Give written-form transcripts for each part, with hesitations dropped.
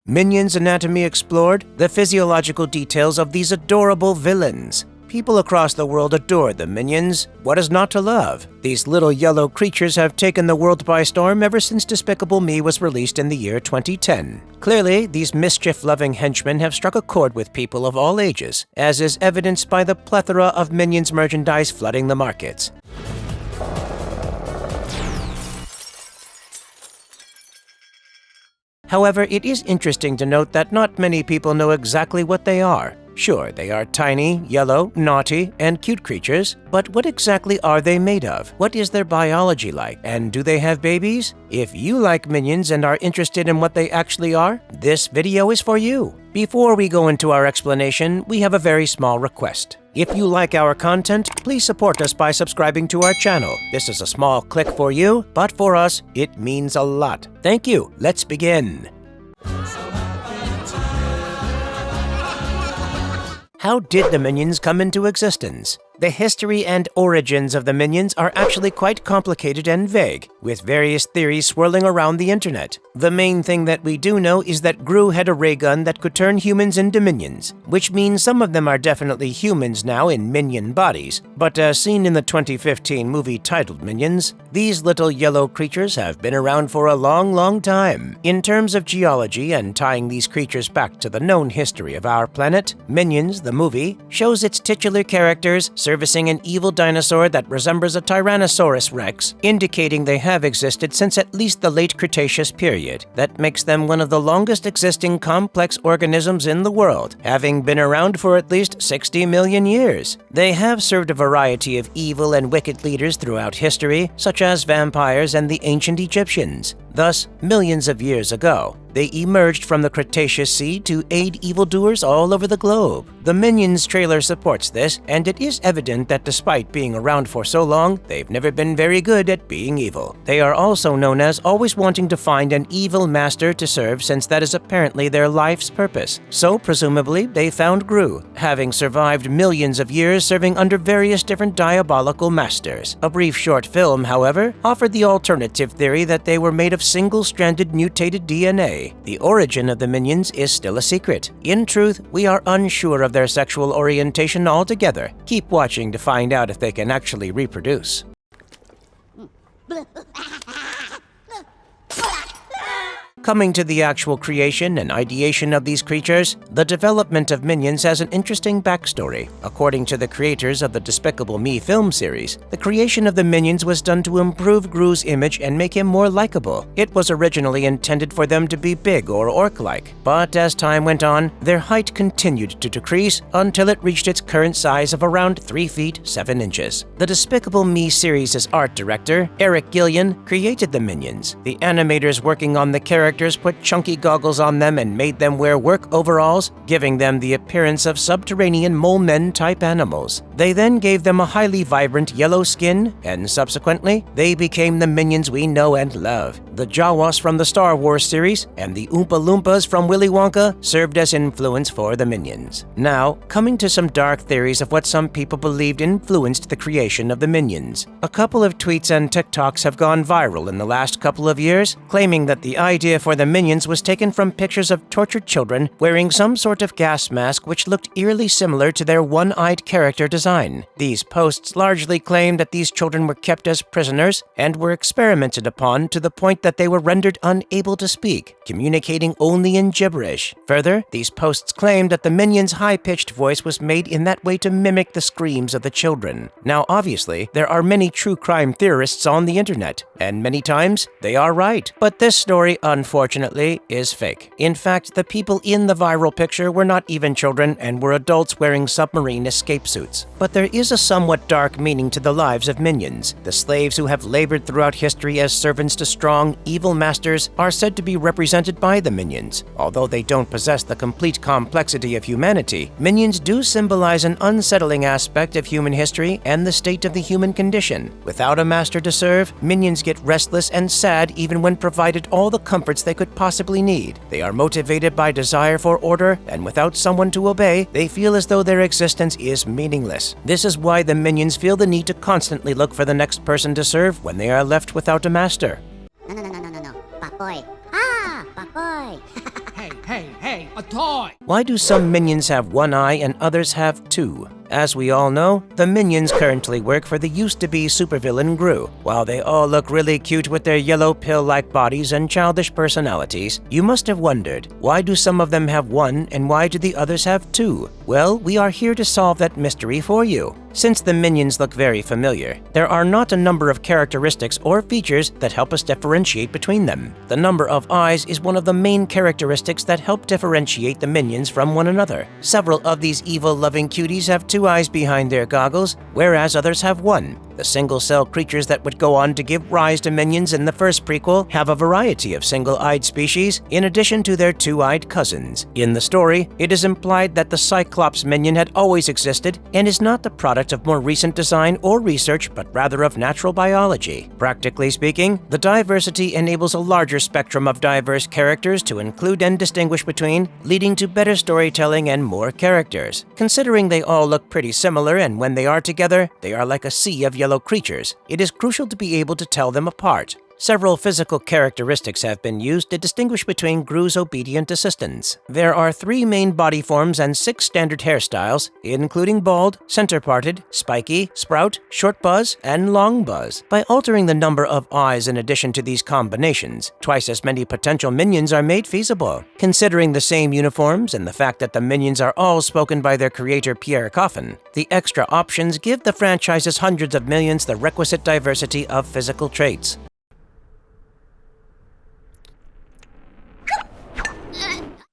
Minions Anatomy explored, the physiological details of these adorable villains. People across the world adore the Minions. What is not to love? These little yellow creatures have taken the world by storm ever since Despicable Me was released in the year 2010. Clearly, these mischief-loving henchmen have struck a chord with people of all ages, as is evidenced by the plethora of Minions merchandise flooding the markets. However, it is interesting to note that not many people know exactly what they are. Sure, they are tiny, yellow, naughty, and cute creatures, but what exactly are they made of? What is their biology like, and do they have babies? If you like Minions and are interested in what they actually are, this video is for you. Before we go into our explanation, we have a very small request. If you like our content, please support us by subscribing to our channel. This is a small click for you, but for us, it means a lot. Thank you. Let's begin. How did the Minions come into existence? The history and origins of the Minions are actually quite complicated and vague, with various theories swirling around the internet. The main thing that we do know is that Gru had a ray gun that could turn humans into minions, which means some of them are definitely humans now in minion bodies. But as seen in the 2015 movie titled Minions, these little yellow creatures have been around for a long time. In terms of geology and tying these creatures back to the known history of our planet, Minions, the movie, shows its titular characters servicing an evil dinosaur that resembles a Tyrannosaurus Rex, indicating they have existed since at least the late Cretaceous period. That makes them one of the longest existing complex organisms in the world, having been around for at least 60 million years. They have served a variety of evil and wicked leaders throughout history, such as vampires and the ancient Egyptians. Thus, millions of years ago, they emerged from the Cretaceous Sea to aid evildoers all over the globe. The Minions trailer supports this, and it is evident that despite being around for so long, they've never been very good at being evil. They are also known as always wanting to find an evil master to serve, since that is apparently their life's purpose. So presumably, they found Gru, having survived millions of years serving under various different diabolical masters. A brief short film, however, offered the alternative theory that they were made of single-stranded mutated DNA. The origin of the Minions is still a secret. In truth, we are unsure of their sexual orientation altogether. Keep watching to find out if they can actually reproduce. Coming to the actual creation and ideation of these creatures, the development of Minions has an interesting backstory. According to the creators of the Despicable Me film series, the creation of the Minions was done to improve Gru's image and make him more likable. It was originally intended for them to be big or orc-like, but as time went on, their height continued to decrease until it reached its current size of around 3 feet 7 inches. The Despicable Me series' art director, Eric Gillian, created the Minions. The animators working on the characters put chunky goggles on them and made them wear work overalls, giving them the appearance of subterranean mole-men-type animals. They then gave them a highly vibrant yellow skin, and subsequently, they became the Minions we know and love. The Jawas from the Star Wars series and the Oompa Loompas from Willy Wonka served as influence for the Minions. Now, coming to some dark theories of what some people believed influenced the creation of the Minions. A couple of tweets and TikToks have gone viral in the last couple of years, claiming that the idea for the Minions was taken from pictures of tortured children wearing some sort of gas mask which looked eerily similar to their one-eyed character design. These posts largely claim that these children were kept as prisoners and were experimented upon to the point that they were rendered unable to speak, communicating only in gibberish. Further, these posts claim that the Minions' high-pitched voice was made in that way to mimic the screams of the children. Now, obviously, there are many true crime theorists on the internet, and many times they are right. But this story, unfortunately, is fake. In fact, the people in the viral picture were not even children and were adults wearing submarine escape suits. But there is a somewhat dark meaning to the lives of Minions. The slaves who have labored throughout history as servants to strong, evil masters are said to be represented by the Minions. Although they don't possess the complete complexity of humanity, Minions do symbolize an unsettling aspect of human history and the state of the human condition. Without a master to serve, Minions get restless and sad even when provided all the comforts they could possibly need. They are motivated by desire for order, and without someone to obey, they feel as though their existence is meaningless. This is why the Minions feel the need to constantly look for the next person to serve when they are left without a master. No. Papoy. Ah, Papoy. Hey, A toy. Why do some minions have one eye and others have two? As we all know, the minions currently work for the used-to-be supervillain Gru. While they all look really cute with their yellow pill-like bodies and childish personalities, you must have wondered, why do some of them have one and why do the others have two? Well, we are here to solve that mystery for you. Since the minions look very familiar, there are not a number of characteristics or features that help us differentiate between them. The number of eyes is one of the main characteristics that help differentiate the minions from one another. Several of these evil-loving cuties have two eyes behind their goggles, whereas others have one. The single-cell creatures that would go on to give rise to minions in the first prequel have a variety of single-eyed species, in addition to their two-eyed cousins. In the story, it is implied that the Cyclops minion had always existed and is not the product of more recent design or research, but rather of natural biology. Practically speaking, the diversity enables a larger spectrum of diverse characters to include and distinguish between, leading to better storytelling and more characters. Considering they all look pretty similar, and when they are together, they are like a sea of yellow creatures, it is crucial to be able to tell them apart. Several physical characteristics have been used to distinguish between Gru's obedient assistants. There are 3 main body forms and 6 standard hairstyles, including bald, center-parted, spiky, sprout, short buzz, and long buzz. By altering the number of eyes in addition to these combinations, twice as many potential minions are made feasible. Considering the same uniforms and the fact that the minions are all spoken by their creator Pierre Coffin, the extra options give the franchise's hundreds of millions the requisite diversity of physical traits.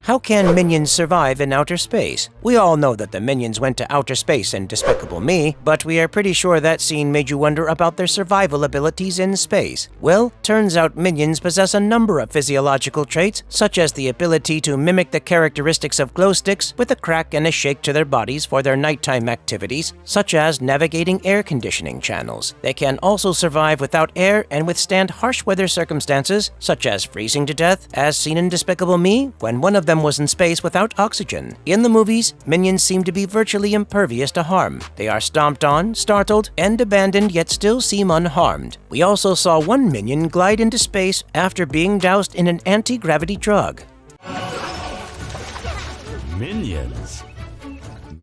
How can minions survive in outer space? We all know that the minions went to outer space in Despicable Me, but we are pretty sure that scene made you wonder about their survival abilities in space. Well, turns out minions possess a number of physiological traits, such as the ability to mimic the characteristics of glow sticks with a crack and a shake to their bodies for their nighttime activities, such as navigating air conditioning channels. They can also survive without air and withstand harsh weather circumstances, such as freezing to death, as seen in Despicable Me when one of them was in space without oxygen. In the movies, minions seem to be virtually impervious to harm. They are stomped on, startled, and abandoned, yet still seem unharmed. We also saw one minion glide into space after being doused in an anti-gravity drug. Minions.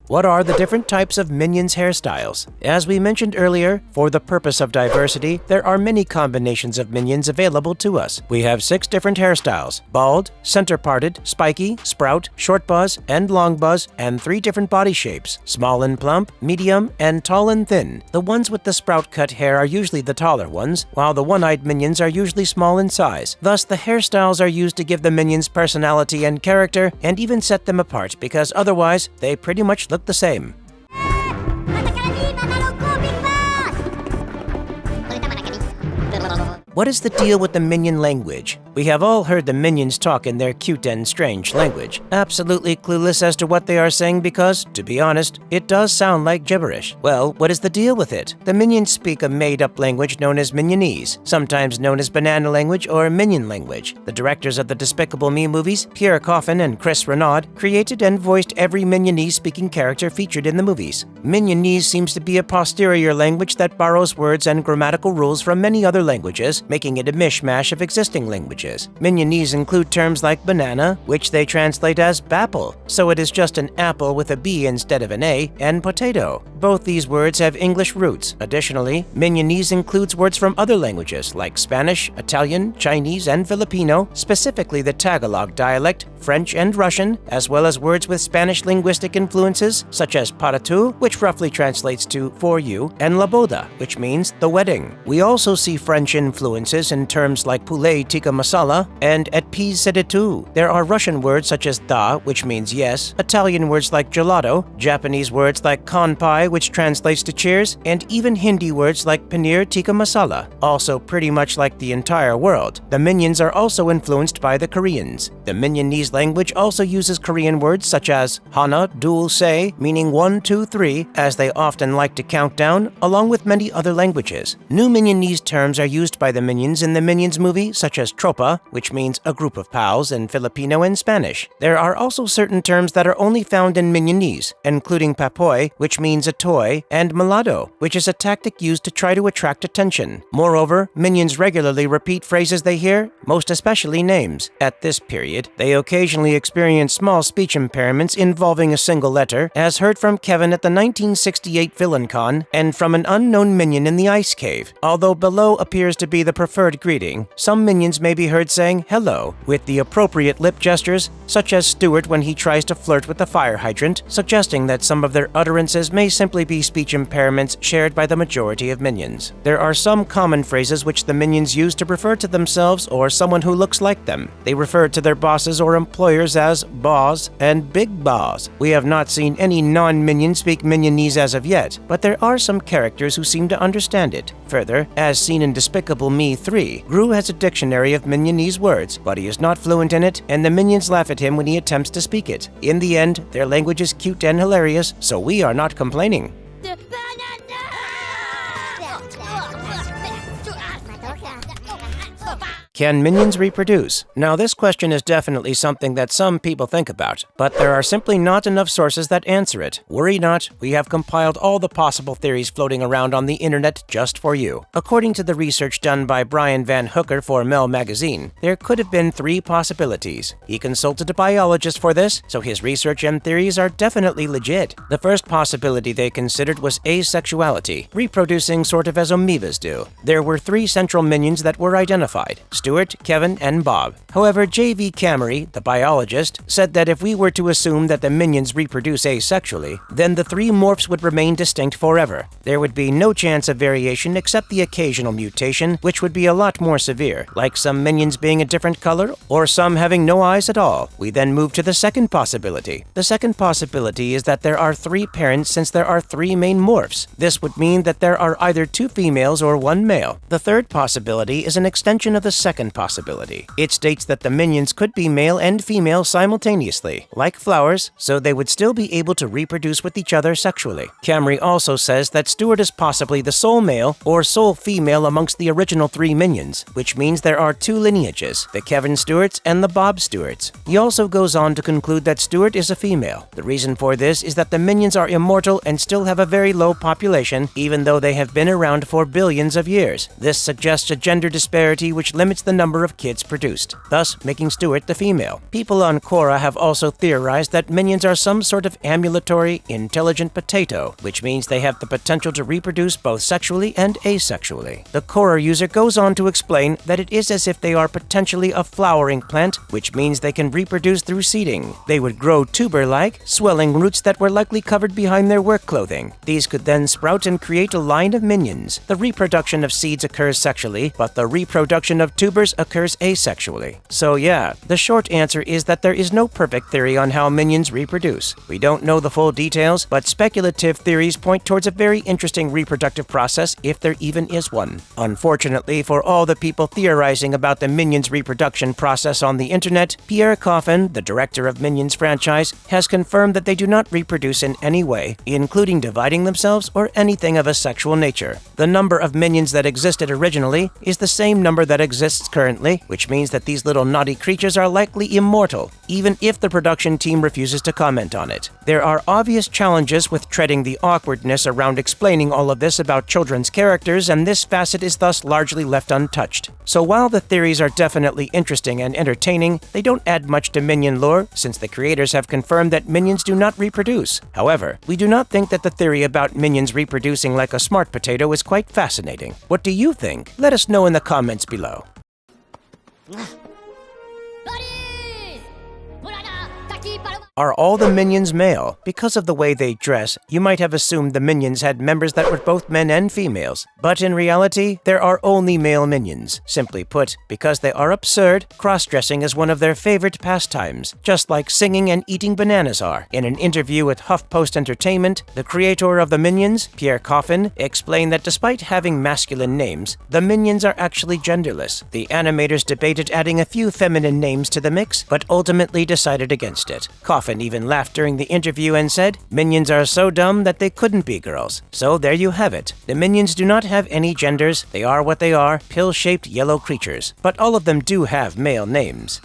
What are the different types of minions' hairstyles? As we mentioned earlier, for the purpose of diversity, there are many combinations of minions available to us. We have 6 different hairstyles: bald, center-parted, spiky, sprout, short buzz, and long buzz, and 3 different body shapes: small and plump, medium, and tall and thin. The ones with the sprout-cut hair are usually the taller ones, while the one-eyed minions are usually small in size. Thus, the hairstyles are used to give the minions personality and character, and even set them apart, because otherwise, they pretty much look the same. What is the deal with the minion language? We have all heard the minions talk in their cute and strange language, absolutely clueless as to what they are saying because, to be honest, it does sound like gibberish. Well, what is the deal with it? The minions speak a made-up language known as Minionese, sometimes known as banana language or minion language. The directors of the Despicable Me movies, Pierre Coffin and Chris Renaud, created and voiced every Minionese-speaking character featured in the movies. Minionese seems to be a posterior language that borrows words and grammatical rules from many other languages, making it a mishmash of existing languages. Minionese include terms like banana, which they translate as bapple, so it is just an apple with a B instead of an A, and potato. Both these words have English roots. Additionally, Minionese includes words from other languages like Spanish, Italian, Chinese, and Filipino, specifically the Tagalog dialect, French, and Russian, as well as words with Spanish linguistic influences such as para tu, which roughly translates to for you, and la boda, which means the wedding. We also see French influences in terms like poulet tikka masala and et pis c'est tout. There are Russian words such as da, which means yes, Italian words like gelato, Japanese words like kanpai, which translates to cheers, and even Hindi words like paneer tikka masala. Also pretty much like the entire world, the minions are also influenced by the Koreans. The Minionese language also uses Korean words such as hana, dul, se, meaning 1, 2, 3, as they often like to count down, along with many other languages. New Minionese terms are used by the the Minions in the Minions movie, such as tropa, which means a group of pals in Filipino and Spanish. There are also certain terms that are only found in Minionese, including papoy, which means a toy, and malado, which is a tactic used to try to attract attention. Moreover, Minions regularly repeat phrases they hear, most especially names. At this period, they occasionally experience small speech impairments involving a single letter, as heard from Kevin at the 1968 VillainCon and from an unknown minion in the ice cave. Although below appears to be the preferred greeting, some minions may be heard saying hello with the appropriate lip gestures, such as Stuart when he tries to flirt with the fire hydrant, suggesting that some of their utterances may simply be speech impairments shared by the majority of minions. There are some common phrases which the minions use to refer to themselves or someone who looks like them. They refer to their bosses or employers as boss and big boss. We have not seen any non-minions speak Minionese as of yet, but there are some characters who seem to understand it. Further, as seen in Despicable Me 3, Gru has a dictionary of Minionese words, but he is not fluent in it, and the minions laugh at him when he attempts to speak it. In the end, their language is cute and hilarious, so we are not complaining. Can minions reproduce? Now, this question is definitely something that some people think about, but there are simply not enough sources that answer it. Worry not, we have compiled all the possible theories floating around on the internet just for you. According to the research done by Brian Van Hooker for Mel magazine, there could have been 3 possibilities. He consulted a biologist for this, so his research and theories are definitely legit. The first possibility they considered was asexuality, reproducing sort of as amoebas do. There were 3 central minions that were identified: Stuart, Kevin, and Bob. However, J.V. Camery, the biologist, said that if we were to assume that the minions reproduce asexually, then the 3 morphs would remain distinct forever. There would be no chance of variation except the occasional mutation, which would be a lot more severe, like some minions being a different color or some having no eyes at all. We then move to the second possibility. The second possibility is that there are 3 parents since there are 3 main morphs. This would mean that there are either 2 females or 1 male. The third possibility is an extension of the second possibility. It states that the minions could be male and female simultaneously, like flowers, so they would still be able to reproduce with each other sexually. Camery also says that Stuart is possibly the sole male or sole female amongst the original 3 minions, which means there are 2 lineages, the Kevin Stewarts and the Bob Stewarts. He also goes on to conclude that Stuart is a female. The reason for this is that the minions are immortal and still have a very low population, even though they have been around for billions of years. This suggests a gender disparity which limits the number of kids produced, thus making Stuart the female. People on Quora have also theorized that minions are some sort of ambulatory, intelligent potato, which means they have the potential to reproduce both sexually and asexually. The Quora user goes on to explain that it is as if they are potentially a flowering plant, which means they can reproduce through seeding. They would grow tuber-like, swelling roots that were likely covered behind their work clothing. These could then sprout and create a line of minions. The reproduction of seeds occurs sexually, but the reproduction of tubers occurs asexually. So yeah, the short answer is that there is no perfect theory on how minions reproduce. We don't know the full details, but speculative theories point towards a very interesting reproductive process if there even is one. Unfortunately for all the people theorizing about the Minions reproduction process on the internet, Pierre Coffin, the director of Minions franchise, has confirmed that they do not reproduce in any way, including dividing themselves or anything of a sexual nature. The number of minions that existed originally is the same number that exists currently, which means that these little naughty creatures are likely immortal, even if the production team refuses to comment on it. There are obvious challenges with treading the awkwardness around explaining all of this about children's characters, and this facet is thus largely left untouched. So while the theories are definitely interesting and entertaining, they don't add much to Minion lore, since the creators have confirmed that minions do not reproduce. However, we do not think that the theory about minions reproducing like a smart potato is quite fascinating. What do you think? Let us know in the comments below. Are all the minions male? Because of the way they dress, you might have assumed the minions had members that were both men and females. But in reality, there are only male minions. Simply put, because they are absurd, cross-dressing is one of their favorite pastimes, just like singing and eating bananas are. In an interview with HuffPost Entertainment, the creator of the Minions, Pierre Coffin, explained that despite having masculine names, the minions are actually genderless. The animators debated adding a few feminine names to the mix, but ultimately decided against it. Coffin Kevin even laughed during the interview and said, "Minions are so dumb that they couldn't be girls." So there you have it. The minions do not have any genders. They are what they are, pill-shaped yellow creatures. But all of them do have male names.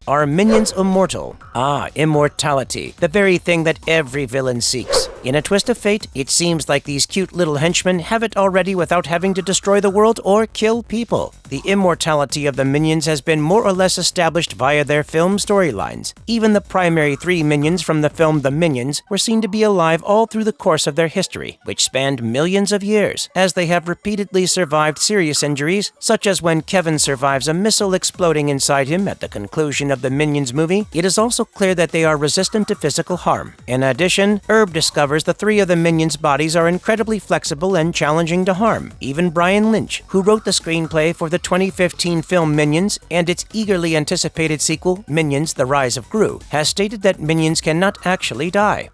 Are minions immortal? Ah, immortality, the very thing that every villain seeks. In a twist of fate, it seems like these cute little henchmen have it already without having to destroy the world or kill people. The immortality of the minions has been more or less established via their film storylines. Even the primary 3 minions from the film The Minions were seen to be alive all through the course of their history, which spanned millions of years, as they have repeatedly survived serious injuries, such as when Kevin survives a missile exploding inside him at the conclusion of the Minions movie. It is also clear that they are resistant to physical harm. In addition, Herb discovers the 3 of the minions' bodies are incredibly flexible and challenging to harm. Even Brian Lynch, who wrote the screenplay for the 2015 film Minions and its eagerly anticipated sequel, Minions: The Rise of Gru, has stated that minions cannot actually die.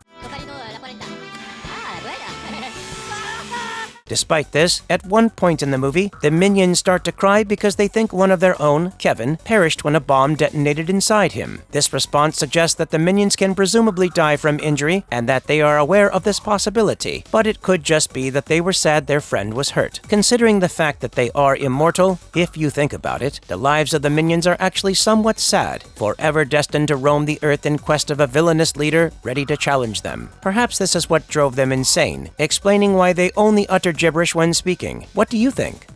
Despite this, at one point in the movie, the minions start to cry because they think one of their own, Kevin, perished when a bomb detonated inside him. This response suggests that the minions can presumably die from injury and that they are aware of this possibility, but it could just be that they were sad their friend was hurt. Considering the fact that they are immortal, if you think about it, the lives of the minions are actually somewhat sad, forever destined to roam the earth in quest of a villainous leader ready to challenge them. Perhaps this is what drove them insane, explaining why they only utter gibberish when speaking. What do you think?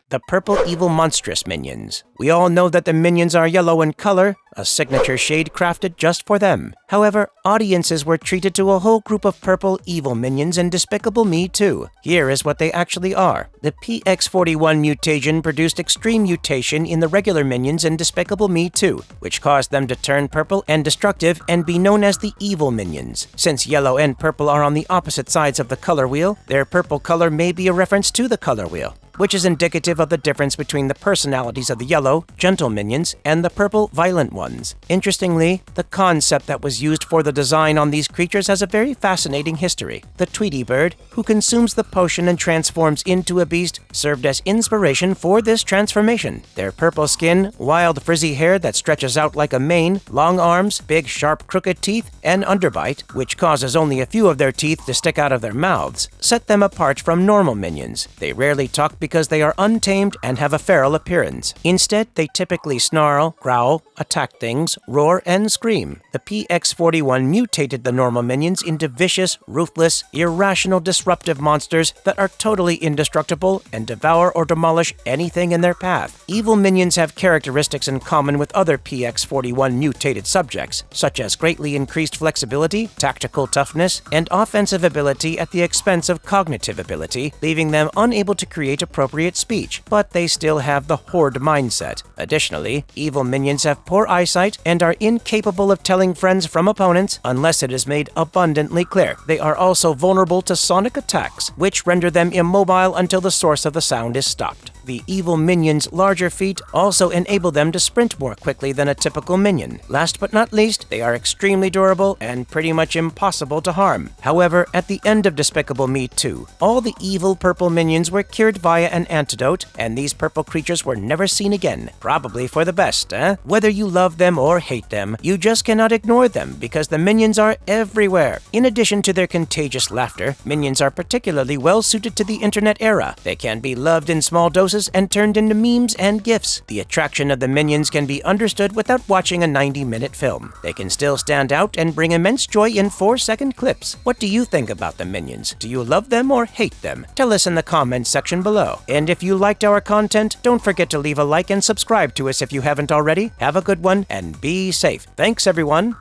The purple evil monstrous minions. We all know that the minions are yellow in color, a signature shade crafted just for them. However, audiences were treated to a whole group of purple evil minions in Despicable Me 2. Here is what they actually are. The PX41 mutation produced extreme mutation in the regular minions in Despicable Me 2, which caused them to turn purple and destructive and be known as the evil minions. Since yellow and purple are on the opposite sides of the color wheel, their purple color may be a reference to the color wheel, which is indicative of the difference between the personalities of the yellow, gentle minions, and the purple, violent ones. Interestingly, the concept that was used for the design on these creatures has a very fascinating history. The Tweety bird, who consumes the potion and transforms into a beast, served as inspiration for this transformation. Their purple skin, wild frizzy hair that stretches out like a mane, long arms, big sharp crooked teeth, and underbite, which causes only a few of their teeth to stick out of their mouths, set them apart from normal minions. They rarely talk because they are untamed and have a feral appearance. Instead, they typically snarl, growl, attack things, roar, and scream. The PX41 mutated the normal minions into vicious, ruthless, irrational, disruptive monsters that are totally indestructible and devour or demolish anything in their path. Evil minions have characteristics in common with other PX41 mutated subjects, such as greatly increased flexibility, tactical toughness, and offensive ability at the expense of cognitive ability, leaving them unable to create appropriate speech, but they still have the horde mindset. Additionally, evil minions have poor eyesight and are incapable of telling friends from opponents unless it is made abundantly clear. They are also vulnerable to sonic attacks, which render them immobile until the source of the sound is stopped. The evil minions' larger feet also enable them to sprint more quickly than a typical minion. Last but not least, they are extremely durable and pretty much impossible to harm. However, at the end of Despicable Me 2, all the evil purple minions were cured via an antidote, and these purple creatures were never seen again. Probably for the best, eh? Whether you love them or hate them, you just cannot ignore them because the minions are everywhere. In addition to their contagious laughter, minions are particularly well suited to the internet era. They can be loved in small doses and turned into memes and GIFs. The attraction of the minions can be understood without watching a 90-minute film. They can still stand out and bring immense joy in 4-second clips. What do you think about the minions? Do you love them or hate them? Tell us in the comments section below. And if you liked our content, don't forget to leave a like and subscribe to us if you haven't already. Have a good one and be safe. Thanks, everyone.